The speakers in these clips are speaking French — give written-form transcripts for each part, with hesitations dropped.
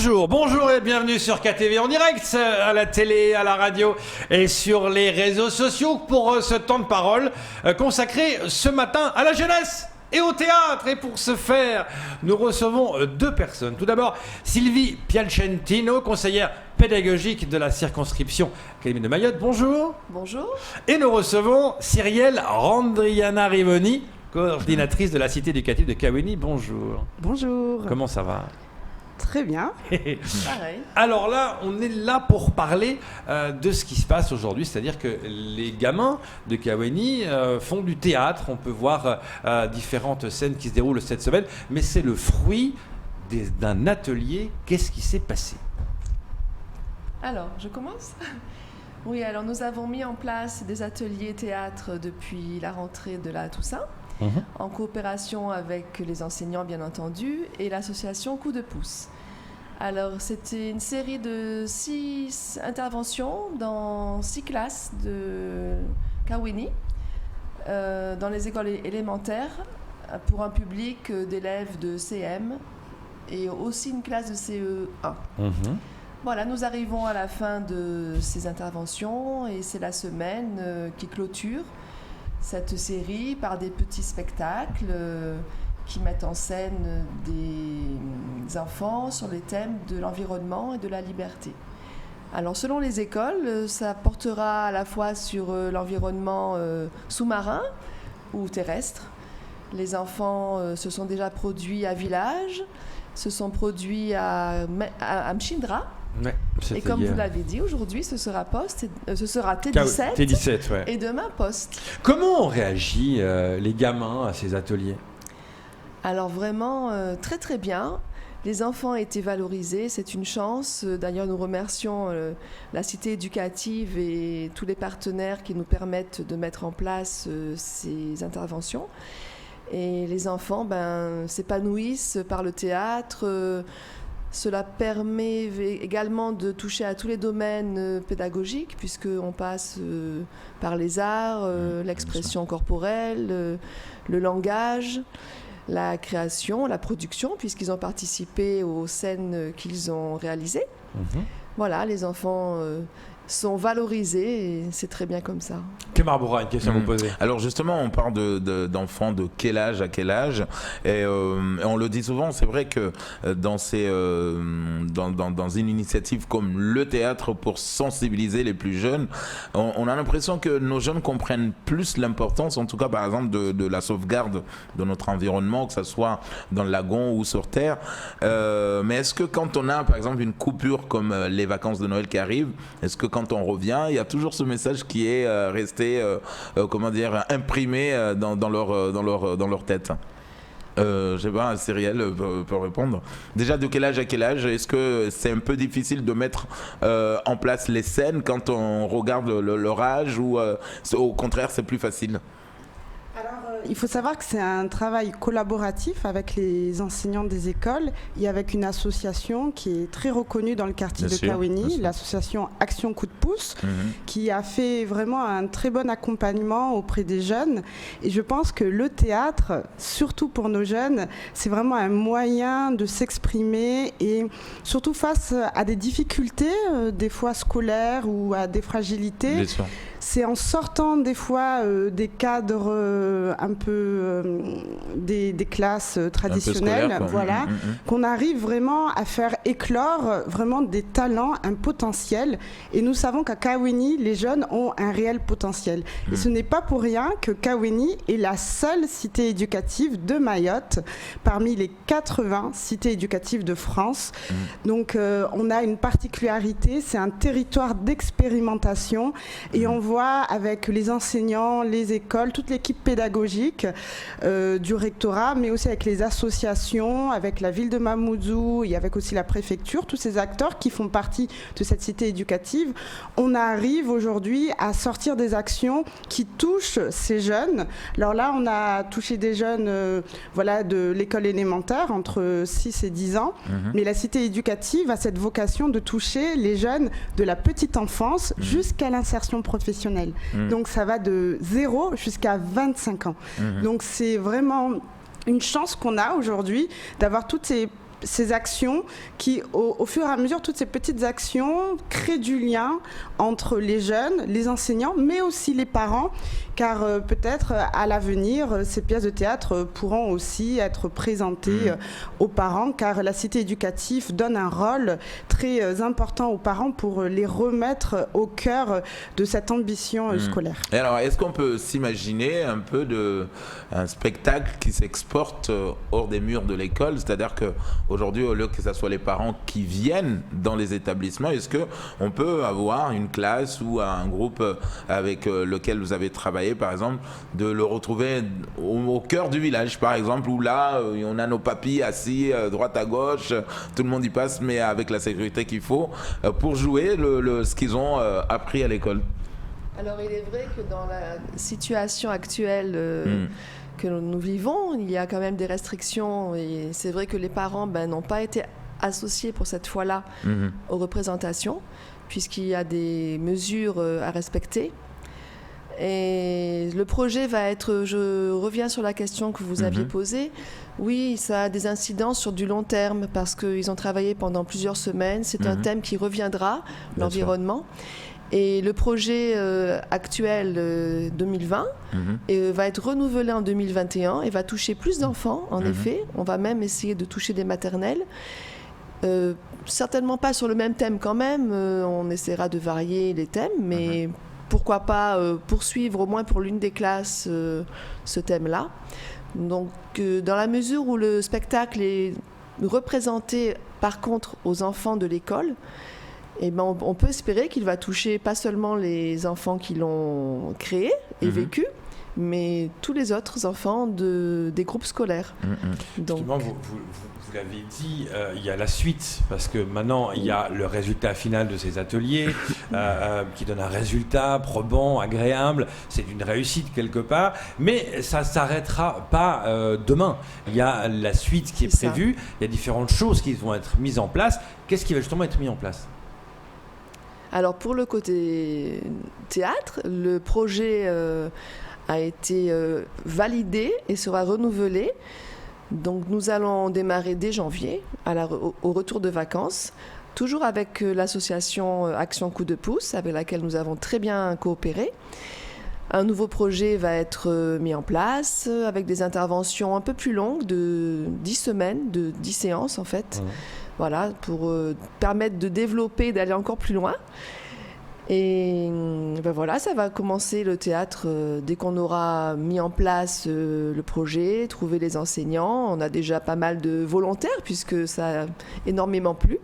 Bonjour et bienvenue sur KTV en direct, à la télé, à la radio et sur les réseaux sociaux pour ce temps de parole consacré ce matin à la jeunesse et au théâtre. Et pour ce faire, nous recevons deux personnes. Tout d'abord, Sylvie Piacentino, conseillère pédagogique de la circonscription Académie de Mayotte. Bonjour. Bonjour. Et nous recevons Cyrielle Randriana Rivoni, coordinatrice de la cité éducative de Kawéni. Bonjour. Bonjour. Comment ça va ? Très bien. Pareil. Alors là, on est là pour parler de ce qui se passe aujourd'hui, c'est-à-dire que les gamins de Kawéni font du théâtre. On peut voir différentes scènes qui se déroulent cette semaine, mais c'est le fruit d'un atelier. Qu'est-ce qui s'est passé ? Alors, je commence ? Oui, alors nous avons mis en place des ateliers théâtre depuis la rentrée de la Toussaint, en coopération avec les enseignants, bien entendu, et l'association Coup de pouce. Alors, c'était une série de 6 interventions dans 6 classes de Kawéni, dans les écoles élémentaires, pour un public d'élèves de CM et aussi une classe de CE1. Voilà, nous arrivons à la fin de ces interventions et c'est la semaine qui clôture cette série par des petits spectacles qui mettent en scène des enfants sur les thèmes de l'environnement et de la liberté. Alors, selon les écoles, ça portera à la fois sur l'environnement sous-marin ou terrestre. Les enfants se sont déjà produits à Village, se sont produits à Mchindra. Ouais, et comme vous l'avez dit, aujourd'hui, ce sera T17, T17 ouais. Et demain, Poste. Comment ont réagi les gamins à ces ateliers ? Alors vraiment, très très bien. Les enfants ont été valorisés, c'est une chance. D'ailleurs, nous remercions la cité éducative et tous les partenaires qui nous permettent de mettre en place ces interventions. Et les enfants s'épanouissent par le théâtre. Cela permet également de toucher à tous les domaines pédagogiques, puisqu'on passe par les arts, l'expression corporelle, le langage, la création, la production, puisqu'ils ont participé aux scènes qu'ils ont réalisées. Voilà, les enfants sont valorisés et c'est très bien comme ça. Kemar Bourra, une question à vous poser. Alors justement, on parle d'enfants de quel âge à quel âge et on le dit souvent, c'est vrai que dans une initiative comme le théâtre pour sensibiliser les plus jeunes, on a l'impression que nos jeunes comprennent plus l'importance, en tout cas par exemple de la sauvegarde de notre environnement, que ce soit dans le lagon ou sur terre. Mais est-ce que quand on a par exemple une coupure comme les vacances de Noël qui arrivent, est-ce que quand on revient, il y a toujours ce message qui est resté imprimé dans leur tête? Je sais pas, Cyrielle peut répondre. Déjà, de quel âge à quel âge est-ce que c'est un peu difficile de mettre en place les scènes quand on regarde leur âge ou au contraire c'est plus facile? Il faut savoir que c'est un travail collaboratif avec les enseignants des écoles et avec une association qui est très reconnue dans le quartier de Kawéni, l'association Action Coup de pouce, qui a fait vraiment un très bon accompagnement auprès des jeunes. Et je pense que le théâtre, surtout pour nos jeunes, c'est vraiment un moyen de s'exprimer et surtout face à des difficultés, des fois scolaires ou à des fragilités. Bien sûr. C'est en sortant des fois des cadres un peu des classes traditionnelles, scolaire, voilà, qu'on arrive vraiment à faire éclore vraiment des talents, un potentiel. Et nous savons qu'à Kawéni, les jeunes ont un réel potentiel. Et ce n'est pas pour rien que Kawéni est la seule cité éducative de Mayotte parmi les 80 cités éducatives de France. Donc on a une particularité, c'est un territoire d'expérimentation et on voit avec les enseignants, les écoles, toute l'équipe pédagogique du rectorat, mais aussi avec les associations, avec la ville de Mamoudzou et avec aussi la préfecture, tous ces acteurs qui font partie de cette cité éducative, on arrive aujourd'hui à sortir des actions qui touchent ces jeunes. Alors là, on a touché des jeunes de l'école élémentaire, entre 6 et 10 ans, mais la cité éducative a cette vocation de toucher les jeunes de la petite enfance jusqu'à l'insertion professionnelle. Donc ça va de 0 jusqu'à 25 ans. Donc c'est vraiment une chance qu'on a aujourd'hui d'avoir toutes ces ces actions qui, au fur et à mesure, toutes ces petites actions créent du lien entre les jeunes, les enseignants, mais aussi les parents, car peut-être à l'avenir, ces pièces de théâtre pourront aussi être présentées aux parents, car la cité éducative donne un rôle très important aux parents pour les remettre au cœur de cette ambition scolaire. Et alors, est-ce qu'on peut s'imaginer un peu un spectacle qui s'exporte hors des murs de l'école, c'est-à-dire qu'aujourd'hui, au lieu que ce soit les parents qui viennent dans les établissements, est-ce qu'on peut avoir une classe ou un groupe avec lequel vous avez travaillé, par exemple, de le retrouver au cœur du village, par exemple, où là, on a nos papis assis droite à gauche, tout le monde y passe, mais avec la sécurité qu'il faut, pour jouer ce qu'ils ont appris à l'école. Alors il est vrai que dans la situation actuelle que nous vivons, il y a quand même des restrictions et c'est vrai que les parents n'ont pas été associés pour cette fois-là aux représentations puisqu'il y a des mesures à respecter. Et le projet va être, je reviens sur la question que vous aviez posée, oui, ça a des incidences sur du long terme parce qu'ils ont travaillé pendant plusieurs semaines, c'est un thème qui reviendra, l'environnement. Et le projet actuel 2020 va être renouvelé en 2021 et va toucher plus d'enfants, en effet. On va même essayer de toucher des maternelles. Certainement pas sur le même thème quand même, on essaiera de varier les thèmes, mais pourquoi pas poursuivre au moins pour l'une des classes ce thème-là. Donc dans la mesure où le spectacle est représenté par contre aux enfants de l'école, eh ben, on peut espérer qu'il va toucher pas seulement les enfants qui l'ont créé et vécu, mais tous les autres enfants des groupes scolaires. Donc, justement, vous l'avez dit, il y a la suite, parce que maintenant, il y a le résultat final de ces ateliers, qui donne un résultat probant, agréable, c'est une réussite quelque part, mais ça ne s'arrêtera pas demain. Il y a la suite qui est prévue, il y a différentes choses qui vont être mises en place. Qu'est-ce qui va justement être mis en place ? Alors pour le côté théâtre, le projet a été validé et sera renouvelé. Donc nous allons démarrer dès janvier, au retour de vacances, toujours avec l'association Action Coup de Pouce, avec laquelle nous avons très bien coopéré. Un nouveau projet va être mis en place avec des interventions un peu plus longues, de 10 semaines, de 10 séances en fait. Voilà, pour permettre de développer, d'aller encore plus loin. Et voilà, ça va commencer le théâtre dès qu'on aura mis en place le projet, trouvé les enseignants. On a déjà pas mal de volontaires puisque ça a énormément plu.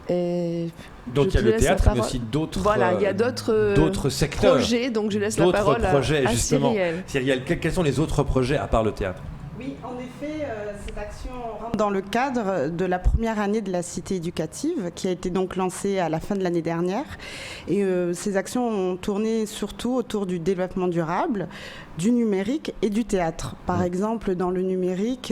Et donc il y a le théâtre, mais aussi d'autres, voilà, il y a d'autres secteurs, projets. Donc je laisse la parole projets, à justement. Cyrielle. Quels sont les autres projets à part le théâtre ? Oui, en effet, cette action rentre dans le cadre de la première année de la cité éducative qui a été donc lancée à la fin de l'année dernière. Et ces actions ont tourné surtout autour du développement durable, du numérique et du théâtre. Par exemple, dans le numérique,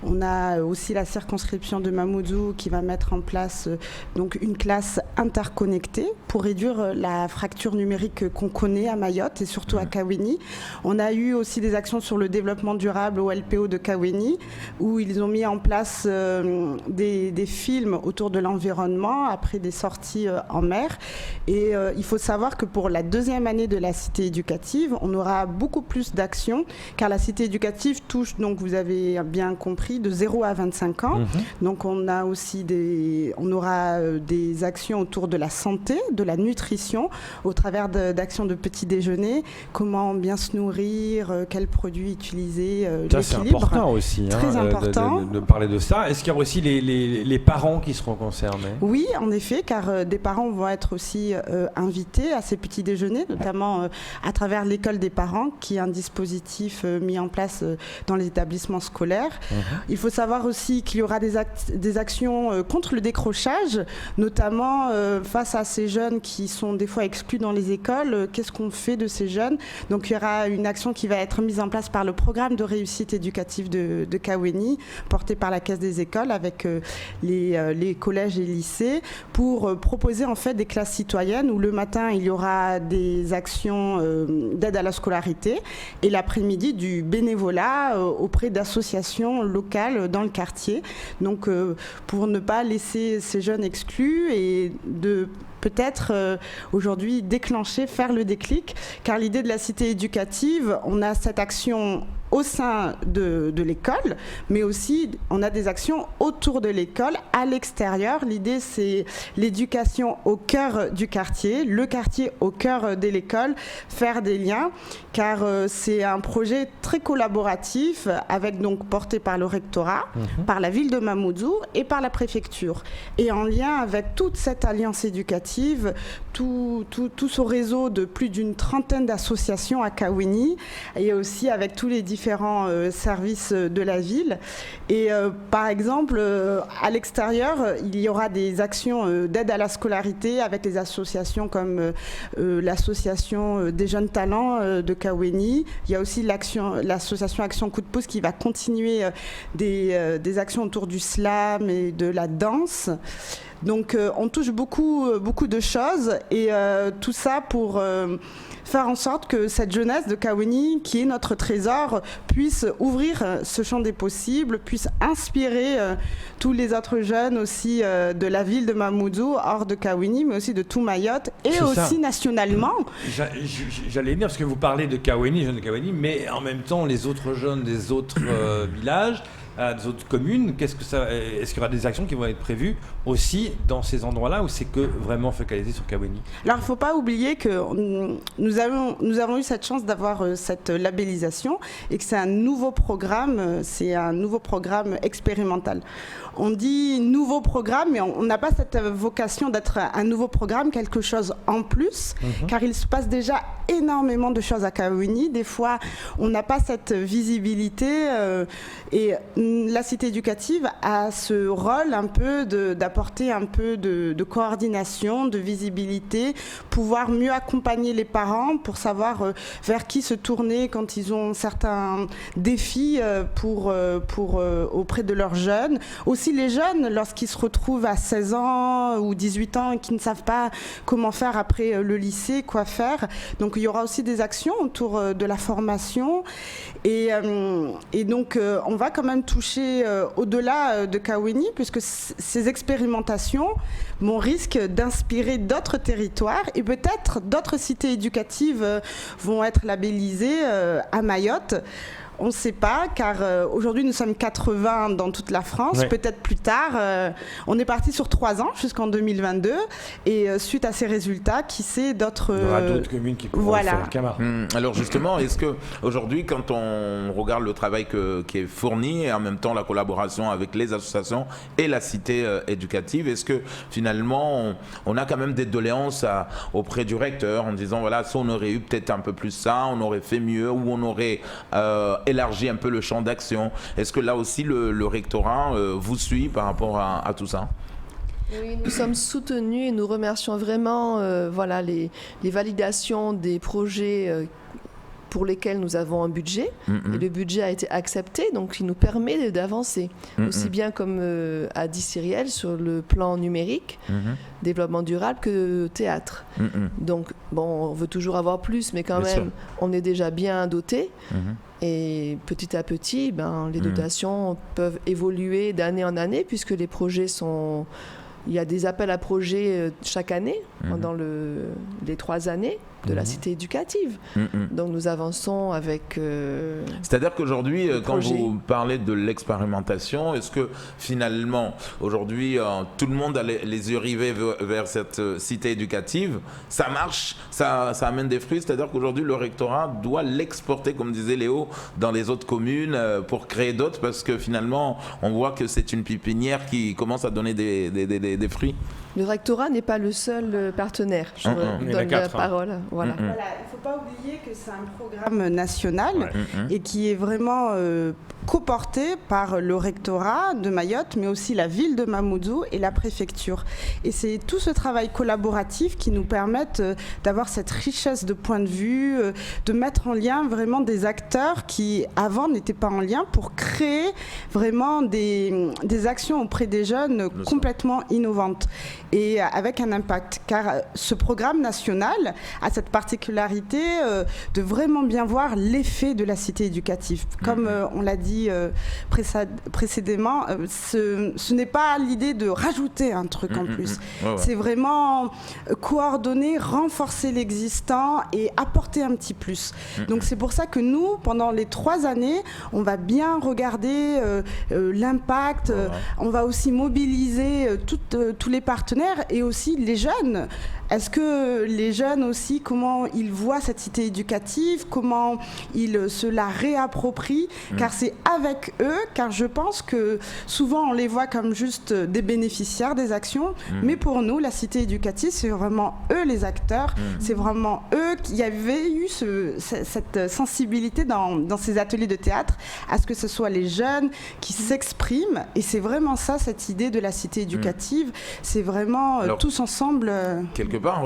on a aussi la circonscription de Mamoudzou qui va mettre en place donc une classe interconnectée pour réduire la fracture numérique qu'on connaît à Mayotte et surtout à Kaweni. On a eu aussi des actions sur le développement durable au LPO de Kaweni où ils ont mis en place des films autour de l'environnement après des sorties en mer. Et il faut savoir que pour la deuxième année de la cité éducative, on aura beaucoup plus d'actions, car la cité éducative touche, donc vous avez bien compris, de 0 à 25 ans. Donc on aura des actions autour de la santé, de la nutrition, au travers d'actions de petit déjeuner, comment bien se nourrir, quels produits utiliser, ça c'est important aussi, très important. De parler de ça. Est-ce qu'il y a aussi les parents qui seront concernés ? Oui, en effet, car des parents vont être aussi invités à ces petits déjeuners, notamment à travers l'école des parents, qui est un dispositif mis en place dans les établissements scolaires. Il faut savoir aussi qu'il y aura des actions contre le décrochage, notamment face à ces jeunes qui sont des fois exclus dans les écoles. Qu'est-ce qu'on fait de ces jeunes ? Donc il y aura une action qui va être mise en place par le programme de réussite éducative éducative de Kaweni, portée par la Caisse des écoles avec les collèges et lycées, pour proposer en fait des classes citoyennes où le matin il y aura des actions d'aide à la scolarité et l'après-midi du bénévolat auprès d'associations locales dans le quartier. Donc pour ne pas laisser ces jeunes exclus et de peut-être aujourd'hui faire le déclic, car l'idée de la cité éducative, on a cette action au sein de l'école, mais aussi on a des actions autour de l'école, à l'extérieur. L'idée, c'est l'éducation au cœur du quartier, le quartier au cœur de l'école, faire des liens, car c'est un projet très collaboratif, avec donc porté par le rectorat, par la ville de Mamoudzou et par la préfecture. Et en lien avec toute cette alliance éducative, tout ce réseau de plus d'une trentaine d'associations à Kaweni, et aussi avec tous les différents services de la ville. Et par exemple, à l'extérieur, il y aura des actions d'aide à la scolarité avec les associations comme l'association des jeunes talents de Kaweni. Il y a aussi l'association Action Coup de Pouce qui va continuer des actions autour du slam et de la danse. Donc on touche beaucoup de choses et tout ça pour faire en sorte que cette jeunesse de Kaweni, qui est notre trésor, puisse ouvrir ce champ des possibles, puisse inspirer tous les autres jeunes aussi de la ville de Mamoudzou, hors de Kaweni, mais aussi de tout Mayotte et aussi nationalement. J'allais dire, parce que vous parlez de Kaweni, jeunes de Kaweni, mais en même temps les autres jeunes des autres villages, des autres communes, est-ce qu'il y aura des actions qui vont être prévues aussi dans ces endroits-là ou c'est que vraiment focalisé sur Kaweni? Alors il ne faut pas oublier que nous avons eu cette chance d'avoir cette labellisation et que c'est un nouveau programme expérimental. On dit nouveau programme, mais on n'a pas cette vocation d'être un nouveau programme, quelque chose en plus, car il se passe déjà énormément de choses à Kaweni. Des fois, on n'a pas cette visibilité et la cité éducative a ce rôle un peu d'apporter un peu de coordination, de visibilité, pouvoir mieux accompagner les parents pour savoir vers qui se tourner quand ils ont certains défis auprès de leurs jeunes. Aussi les jeunes, lorsqu'ils se retrouvent à 16 ans ou 18 ans et qui ne savent pas comment faire après le lycée, quoi faire. Donc il y aura aussi des actions autour de la formation et donc on va quand même toucher au-delà de Kaweni puisque ces expérimentations risquent d'inspirer d'autres territoires et peut-être d'autres cités éducatives vont être labellisées à Mayotte. On ne sait pas, car aujourd'hui nous sommes 80 dans toute la France. Ouais. Peut-être plus tard, on est parti sur 3 ans jusqu'en 2022. Et suite à ces résultats, qui sait d'autres... Il y aura d'autres communes qui pourront faire le camarade. Alors justement, est-ce qu'aujourd'hui, quand on regarde le travail qui est fourni et en même temps la collaboration avec les associations et la cité éducative, est-ce que finalement on a quand même des doléances auprès du recteur en disant voilà, ça on aurait eu peut-être un peu plus ça, on aurait fait mieux ou on aurait... élargir un peu le champ d'action. Est-ce que là aussi le rectorat vous suit par rapport à tout ça? Oui, nous sommes soutenus et nous remercions vraiment les validations des projets pour lesquels nous avons un budget. Et le budget a été accepté, donc il nous permet d'avancer. Aussi bien comme a dit Cyrielle sur le plan numérique, développement durable, que théâtre. Donc on veut toujours avoir plus, mais quand bien même, sûr. On est déjà bien doté. Et petit à petit, les dotations peuvent évoluer d'année en année, puisque les projets sont... Il y a des appels à projets chaque année, pendant les 3 années de la cité éducative. Donc nous avançons avec... C'est-à-dire qu'aujourd'hui, quand vous parlez de l'expérimentation, est-ce que finalement, aujourd'hui, tout le monde a les yeux rivés vers cette cité éducative? Ça marche, ça amène des fruits, c'est-à-dire qu'aujourd'hui, le rectorat doit l'exporter, comme disait Léo, dans les autres communes pour créer d'autres, parce que finalement, on voit que c'est une pépinière qui commence à donner des fruits. Le rectorat n'est pas le seul partenaire. Je donne la parole. Voilà. Il ne faut pas oublier que c'est un programme national et qui est vraiment coporté par le rectorat de Mayotte, mais aussi la ville de Mamoudzou et la préfecture. Et c'est tout ce travail collaboratif qui nous permet d'avoir cette richesse de points de vue, de mettre en lien vraiment des acteurs qui avant n'étaient pas en lien pour créer vraiment des actions auprès des jeunes complètement innovantes et avec un impact. Car ce programme national a cette particularité de vraiment bien voir l'effet de la cité éducative. Comme on l'a dit précédemment, ce n'est pas l'idée de rajouter un truc en plus. C'est vraiment coordonner, renforcer l'existant et apporter un petit plus. Donc c'est pour ça que nous, pendant les 3 années, on va bien regarder l'impact, on va aussi mobiliser tous les partenaires et aussi les jeunes. Est-ce que les jeunes aussi, comment ils voient cette cité éducative, comment ils se la réapproprient, car c'est avec eux, car je pense que souvent on les voit comme juste des bénéficiaires des actions, mais pour nous, la cité éducative, c'est vraiment eux les acteurs, c'est vraiment eux qui avaient eu cette sensibilité dans ces ateliers de théâtre, à ce que ce soit les jeunes qui s'expriment, et c'est vraiment ça, cette idée de la cité éducative, c'est vraiment alors, tous ensemble... Quelque part,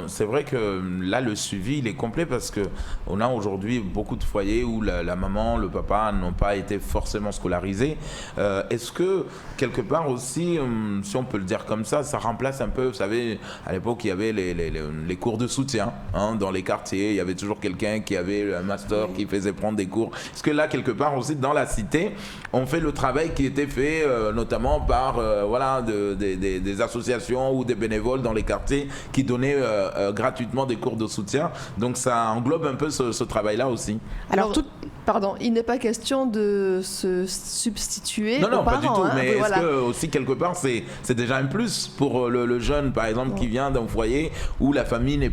c'est vrai que là, le suivi, il est complet parce qu'on a aujourd'hui beaucoup de foyers où la maman, le papa n'ont pas été forcément scolarisés. Est-ce que, quelque part aussi, si on peut le dire comme ça remplace un peu, vous savez, à l'époque, il y avait les cours de soutien dans les quartiers, il y avait toujours quelqu'un qui avait un master qui faisait prendre des cours. Est-ce que là, quelque part aussi, dans la cité, on fait le travail qui était fait notamment par des associations ou des bénévoles dans les quartiers qui donnaient gratuitement des cours de soutien. Donc ça englobe un peu ce travail-là aussi. Alors, pardon, il n'est pas question de se substituer aux parents. Non, pas du tout. Mais est-ce voilà. que aussi quelque part c'est déjà un plus pour le jeune, par exemple, qui vient d'un foyer où la famille n'a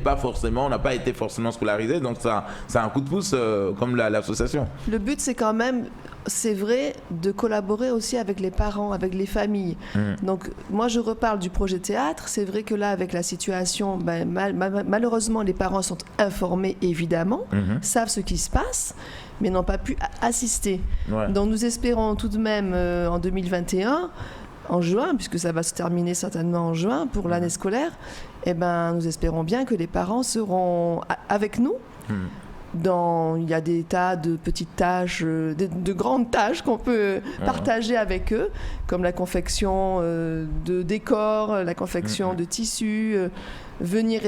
pas été forcément scolarisée. Donc ça a un coup de pouce comme l'association. Le but, c'est quand même, c'est vrai, de collaborer aussi avec les parents, avec les familles. Donc moi, je reparle du projet théâtre. C'est vrai que là, avec la situation, malheureusement, les parents sont informés, évidemment, savent ce qui se passe, mais n'ont pas pu assister. Donc nous espérons tout de même en 2021, en juin, puisque ça va se terminer certainement en juin pour l'année scolaire, nous espérons bien que les parents seront avec nous. Il y a des tas de petites tâches, de grandes tâches qu'on peut partager avec eux, comme la confection de décors, la confection de tissus, venir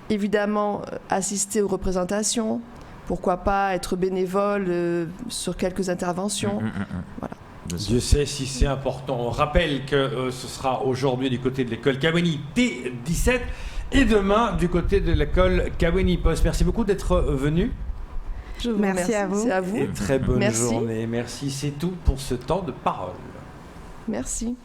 évidemment assister aux représentations, pourquoi pas être bénévole sur quelques interventions. Voilà. Dieu sait si c'est important. On rappelle que ce sera aujourd'hui du côté de l'école Kawéni T17 et demain du côté de l'école Kawéni Post. Merci beaucoup d'être venu. Je vous remercie. À vous. C'est à vous. Et très bonne journée. Merci, c'est tout pour ce temps de parole. Merci.